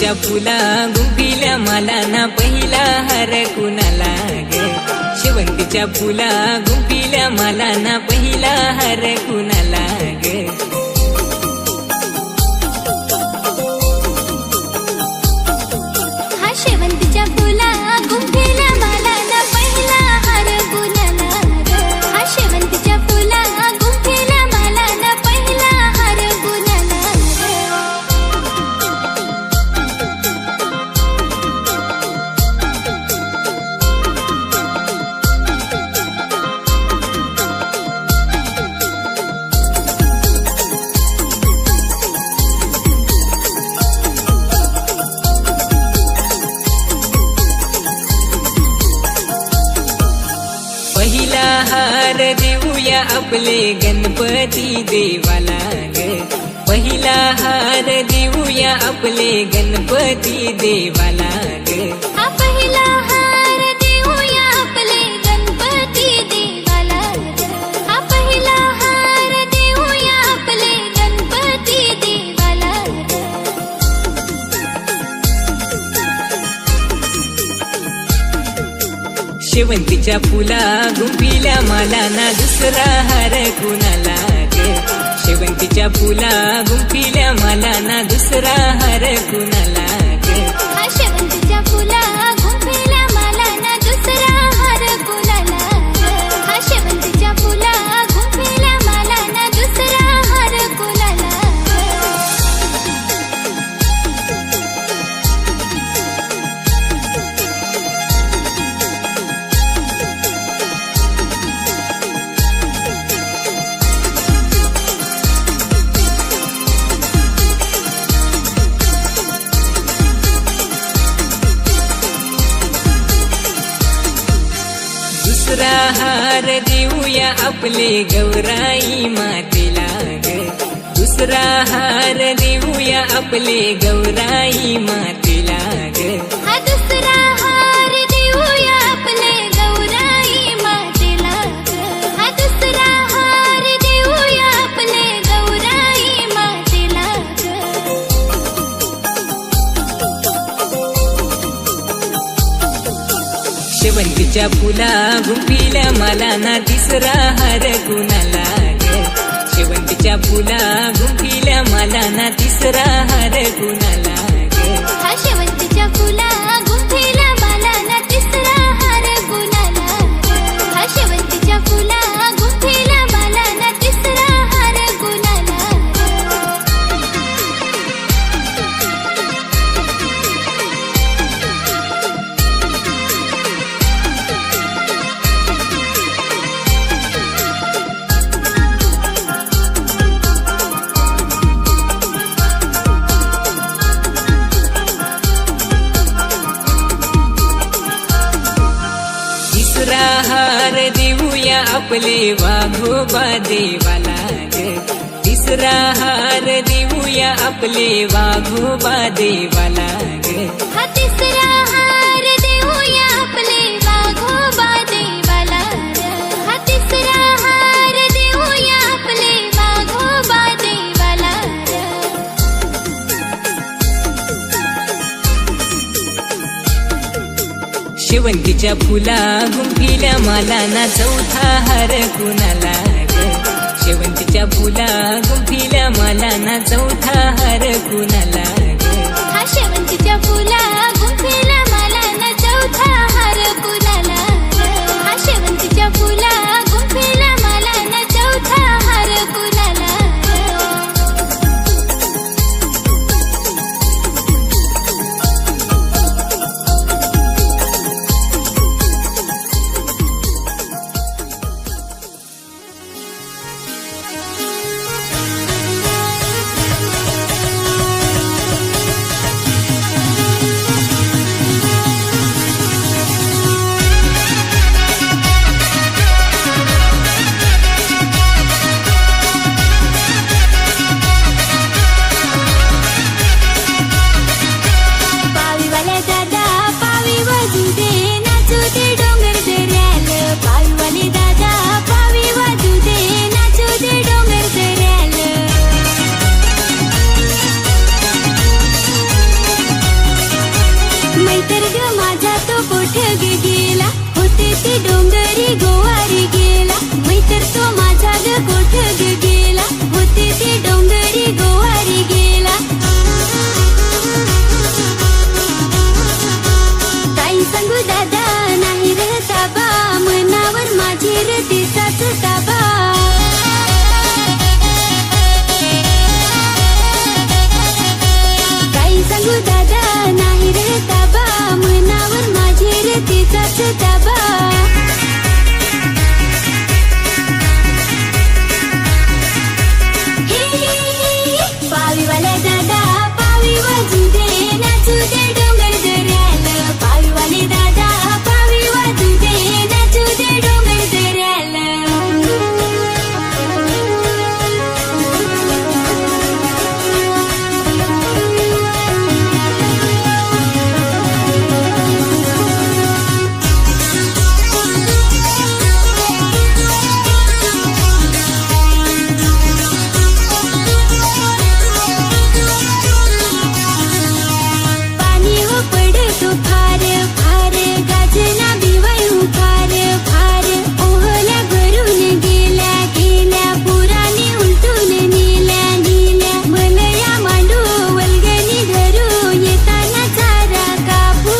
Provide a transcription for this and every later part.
शेवंतीच्या फुला गुंफिल्या मला ना पहिला हार कुणाला ग. शेवंतीच्या फुला गुंफिल्या मला ना पहिला हार कुणाला ग. हा शेवंतीच्या फुला गुंफिल्या मला ना पहिला हार कुणाला ग. हा शेवंतीच्या फुला गुंफिल्या मला ना पहिला हार कुणाला ग. पहिला हार देऊया आपले गणपती देवाला ग. पहिला हार देऊया आपले गणपती देवाला ग. हा पहिला हार देऊया आपले गणपती देवाला ग. हा पहिला हार देऊया आपले गणपती देवाला ग. शेवंतीच्या फुला गुंफिल्या मला ना दुसरा हार कुणाला ग. शेवंतीच्या फुला गुंफिल्या मला ना दुसरा हार कुणाला ग. हा शेवंतीच्या फुला गुंफिल्या मला ना दुसरा हार कुणाला ग. हा शेवंतीच्या फुला गुंफिल्या मला ना दुसरा हार कुणाला ग. दुसरा हार देऊया आपले गौराई मातेला ग. दुसरा हार देऊया आपले गौराई मातेला ग. हा दुसरा हार देऊया आपले गौराई मातेला ग. हा दुसरा हार देऊया आपले गौराई मातेला ग. शेवंतीच्या फुला गुंफिल्या मला ना तिसरा हार कुणाला ग. शेवंतीच्या फुला गुंफिल्या मला ना तिसरा हार कुणाला ग. हा शेवंतीच्या फुला गुंफिल्या मला ना तिसरा हार कुणाला ग. हा शेवंतीच्या फुला गुंफिल्या मला ना तिसरा हार कुणाला ग. तिसरा हार देऊया आपले वाघोबा देवाला ग. तिसरा हार देऊया आपले वाघोबा देवाला ग. हा तिसरा हार देऊया आपले वाघोबा देवाला ग. हा तिसरा हार देऊया आपले वाघोबा देवाला ग. शेवंतीच्या फुला गुंफिल्या मला ना चौथा हार कुणाला ग. शेवंतीच्या फुला गुंफिल्या मला ना चौथा हार कुणाला ग. हा शेवंतीच्या फुला गुंफिल्या मला ना चौथा हार कुणाला ग. हा शेवंतीच्या फुला गुंफिल्या मला ना चौथा हार कुणाला ग. ताबा काही सांगू दादा नाही रे ताबा मनावर माझे रे तिचाच ताबा पावीवाल्या दादा पावी वाजू दे नाचू दे डोंगर दऱ्याला पावीवाले दादा पावी वाजू दे नाचू दे डोंगर दऱ्याला पाणी हो पडतो फार फार गाजना बिवायू फार फार ओहल्या भरून गेल्या गेल्या पुराने उलटून नेल्या नेल्या मलया मांडू वल्गणी धरू येताना चारा कापू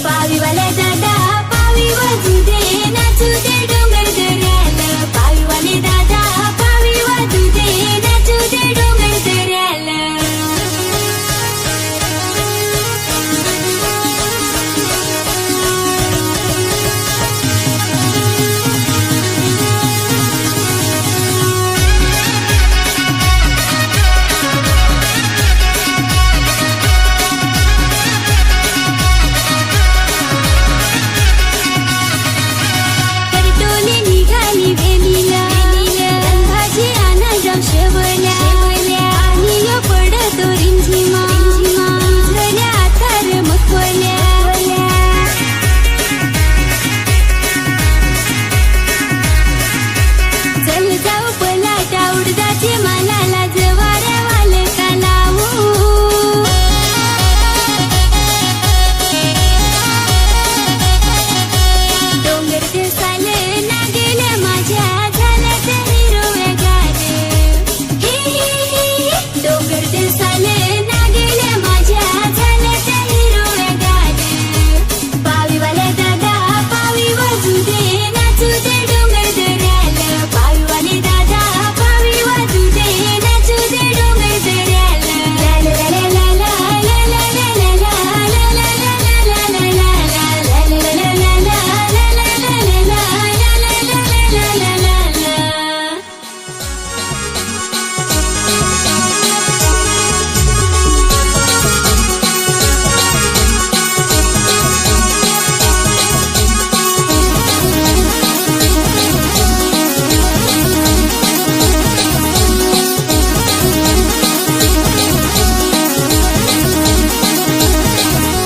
पावीवाल्या दादा पावी वाजू दे नाचू दे डोंगर दऱ्याला पावीवाले दादा पावी वाजू दे नाचू दे डोंगर दऱ्याला करटोली निघाली वेलीला रंगाची आणा जाम शेवल्या आणि यो पडतो रिंझिमा झाल्या आथार मखवल्या चल जाऊ पलाटा उडदाचे मालाला जवाऱ्या वालका लावू डोंगर दिसाले ना गेले माझ्या झाल्या त्या हिरव्या गारे डोंगर दिसाले ना गेले माझ्या झाल्या त्या हिरव्या गारे पावीवाल्या दादा पावी वाजू दे नाचू दे डोंगर दऱ्याला पावीवाले दादा पावी वाजू दे नाचू दे डोंगर दऱ्याला ला ला ला ला ला ला ला ला ला ला ला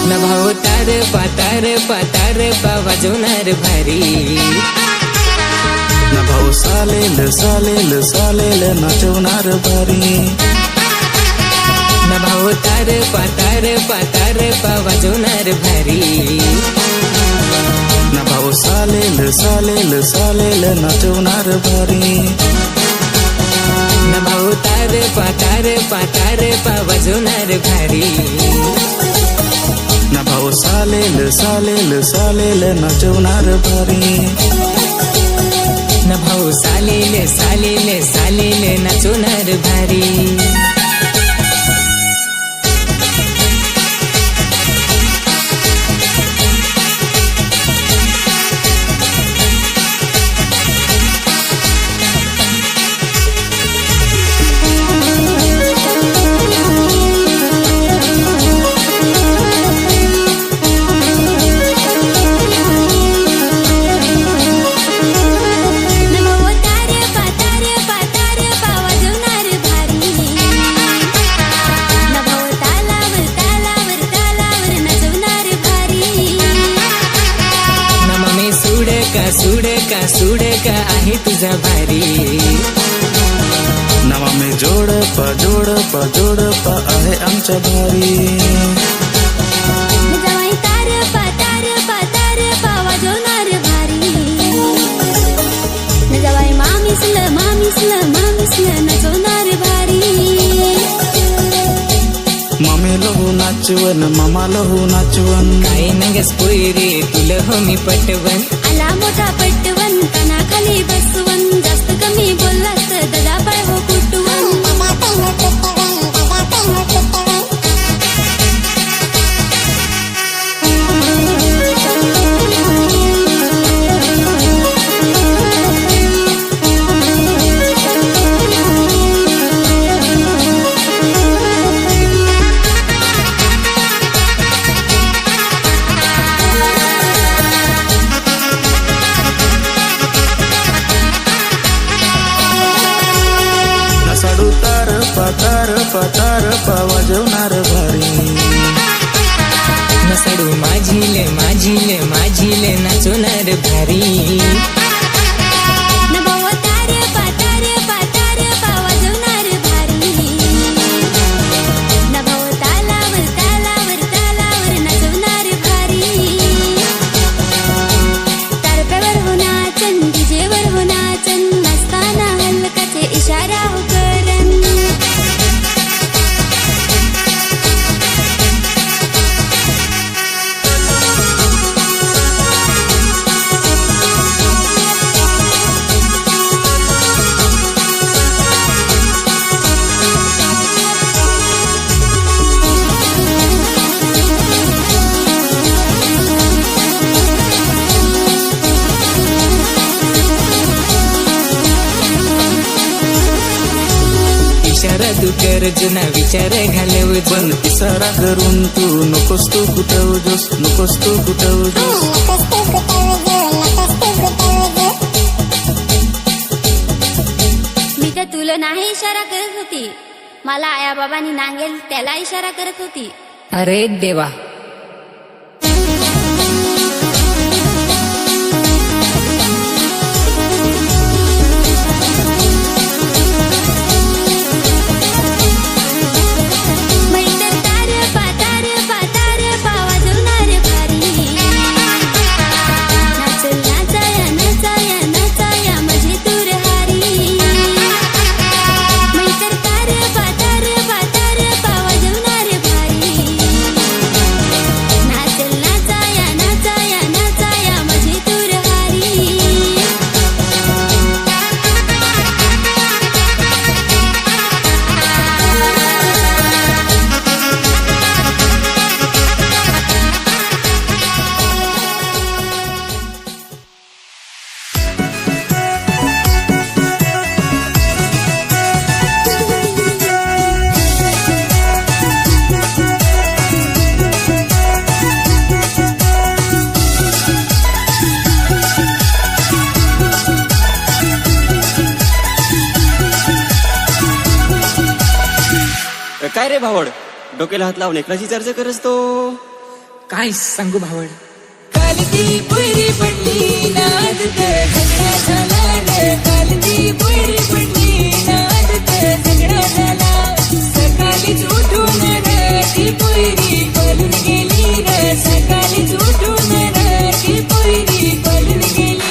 न भाऊ तार पातार पातार पा वाजवणार भारी न भाऊ सालेल सालेल सालेल नाचवणार भारी न भाऊ तार पातार पातार पा वाजवणार भारी न भाऊ सालेल सालेल सालेल नाचवणार भारी न भाऊ तार पातार पातार पा वाजवणार भारी न भाऊ सालेल सालेल सालेल नाचवणार भारी न भाऊ सालेल सालेल सालेल नाचवणार भारी सुडका आहे तुझा भारी नवा में जोडपा जोडपा जोडपा आहे आमच्या भारी जवाई तारपा तारपा तारपा वाजवणार भारी जवाई मामिसलं मामिसलं मामिसलं नाचवणार भारी मामे लोग नाचवन मामाला हो नाचवन. काय नगस पोयरे तुला हो मी पटवन. आला मोठा पटवन कानाखाली बसवन. जास्त कमी बोललास दादा पाय हो कुटवन. नसाडू तार पातार पा वाजवणार भारी. नसाडू माझीले नाचवणार भारी. नभाव तार पातार पा वाजवणार भारी. नभाव तालावर नाचवणार भारी. तारप्यावर हो नाचन डीजेवर हो नाचन. नाचताना हलकाचे इशारा हो करन. इशारा तू कर जुना विचार घालव. पण इशारा करून तू नकोस तू कुठवजोस. मी तर तुला नाही इशारा करत होती. मला आया बाबांनी नांगेल त्याला इशारा करत होती. अरे देवा. मैतर तार पातार पा वाजवणार भारी. नाचाया माझी तूर हारी. मैतर तार पातार पा वाजवणार भारी. नाचाया माझी तूर हारी. काय रे भावड, डोक्याला हात लावून एकराची चर्चा करस तो. काय सांगू भावड. काल ती पोयरी पडली नाद झगडा झाला रे. काल ती पोयरी पडली नाद झगडा झाला. सकाळीच उठून रे ती पोयरी पळून गेली रे. सकाळीच उठून रे ती पोयरी पळून गेली.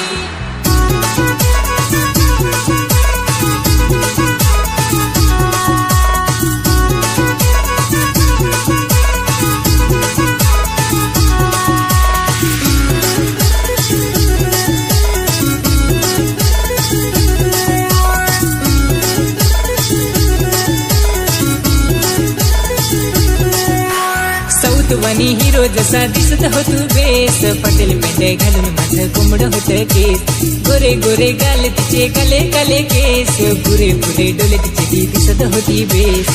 वनी हिरो जसा दिसत हो तू बेस. पटेल मेंढे घालून माझं कोंबड होत केस. गोरे गोरे गाल तिचे काले काले केस. पुरे पुरे डोले तिचे ती दिसत होती बेस.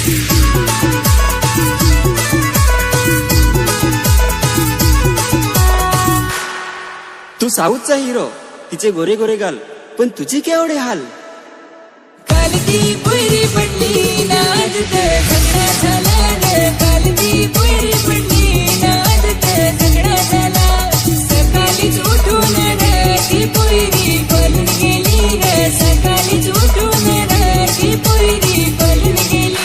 तू साऊथचा हिरो, तिचे गोरे गोरे गाल, पण तुझे केवढे हाल. काल ती पोयरी पडली नाद झगडा झाला रे. काल ती पोयरी पडली नाद झगडा झाला. सकाळीच उठून रे ती पोयरी पळून गेली रे. सकाळीच उठून रे ती पोयरी पळून गेली.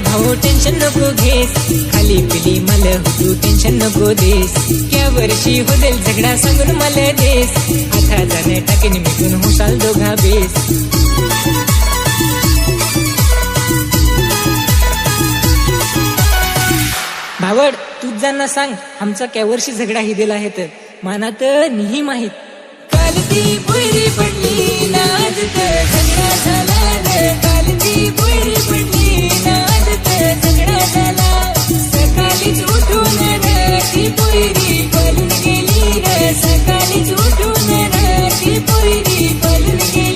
भाऊ टेन्शन नको घेस, खाली पिली मला तू टेन्शन नको देस. या वर्षी होईल झगडा सांगून मला देस, आता जाणे टाकीन मिटून होशाल दोघा बेस. भावड तूच जाना सांग, आमचा क्या वर्षी झगडा ही दिला आहे तर मनात नाही माहीत. काल ती पोरी पडली नाद तर झगडा झाला रे, काल ती पोरी पडली नाद तर झगडा झाला. सकाळीच उठून रे ती पोरी पळून गेली रे, सकाळीच उठून रे ती पोरी पळून गेली.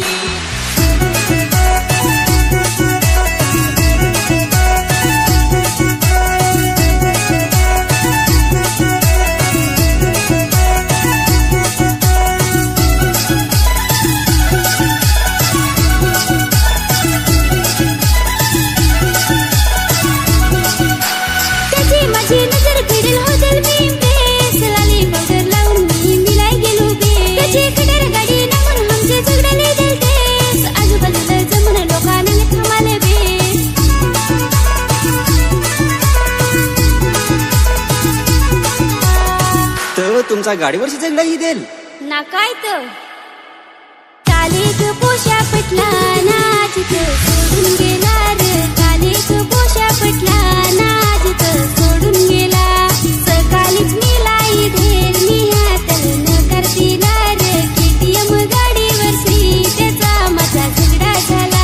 तुमचा गाडीवरची झगडा ही देईल ना काय तर. कालेक पोशा पटला नाचित सोडून गेला रे, कालेक पोशा पटला नाचित सोडून गेला. सकाळीच मिलाई धेर निहातल न करतीला रे, KTM गाडीवरची त्याचा माझा झगडा झाला.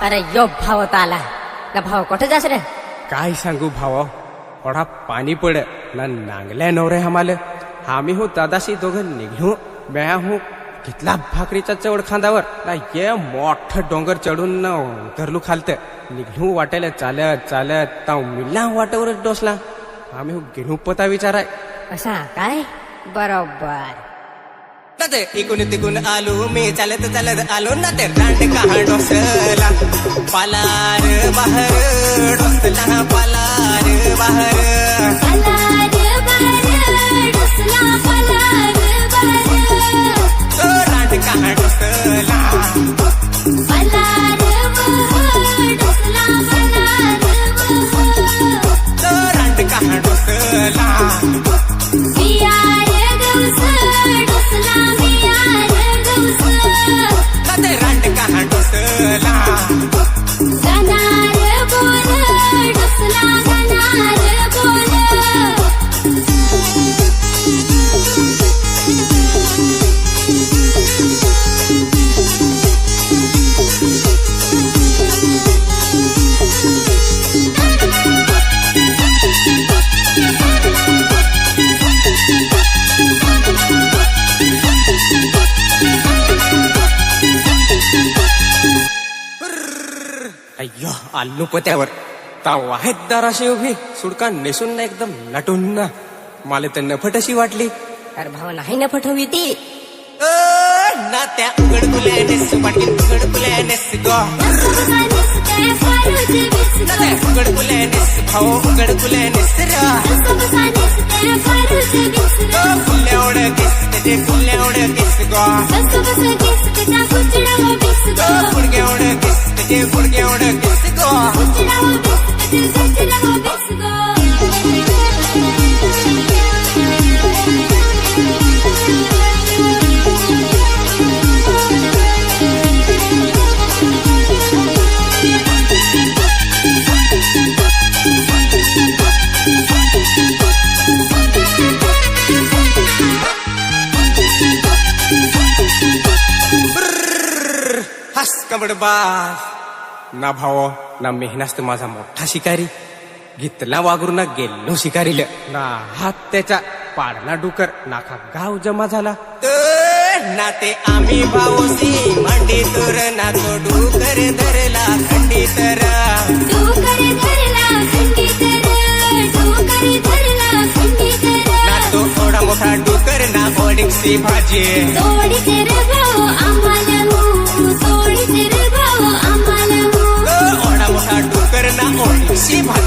अरे यो भाव आला ना, भाव कुठे जास रे? काय सांगू भाव, ओढा पाणी पड ना नांगल्या नवरे आम्हाला. आम्ही हो दादाशी दोघं निघलो, म्या हो घेतला भाकरीचा चवड खांदावर ना, ये मोठं डोंगर चढून ना घरलू खालत निघलो वाटायला चालत चालत ताव मिला वाटावरच डोसला. आम्ही हो गेलो पता विचाराय. असा काय? बरोबर. इकून तिकून आलो मी चालत चालत आलो ना, ते रांड कहा डोसला पालार बाहेर डोसला पालार बाहेर रांड कहा डोसला रांड कहा डोसला डोसला अय्यो आलू पत्यावर ताव आहेत दाराशी उभी सुडका नेसून ना एकदम नटून ना मला तर नफट अशी वाटली. अरे भाऊ नाही ना फटवी ती ना त्या उघड गुल्यानेस वाटली उघड गुल्यानेस गो उघड गुल्यानेस भाऊ उघड गुल्यानेस फुल्यावड किस त्याचे फुल्यावड किस गो फुडग्यावड किस त्याचे फुडग्यावड किस गो हस कबडबाज ना भाव ना मेहनत माझा मोठा शिकारी घेतला वागरून ना गेलो शिकारील ना हात त्याच्या पाडला डुकर नाका गाव जमा झाला. ना ते आम्ही भाऊसी मांडी तुर ना तो डुकर धरला खंडी तर ना तो थोडा मोठा डुकर ना बोडिंगची भाजी ओढा मोठा डुकर ना ओढीची भाजी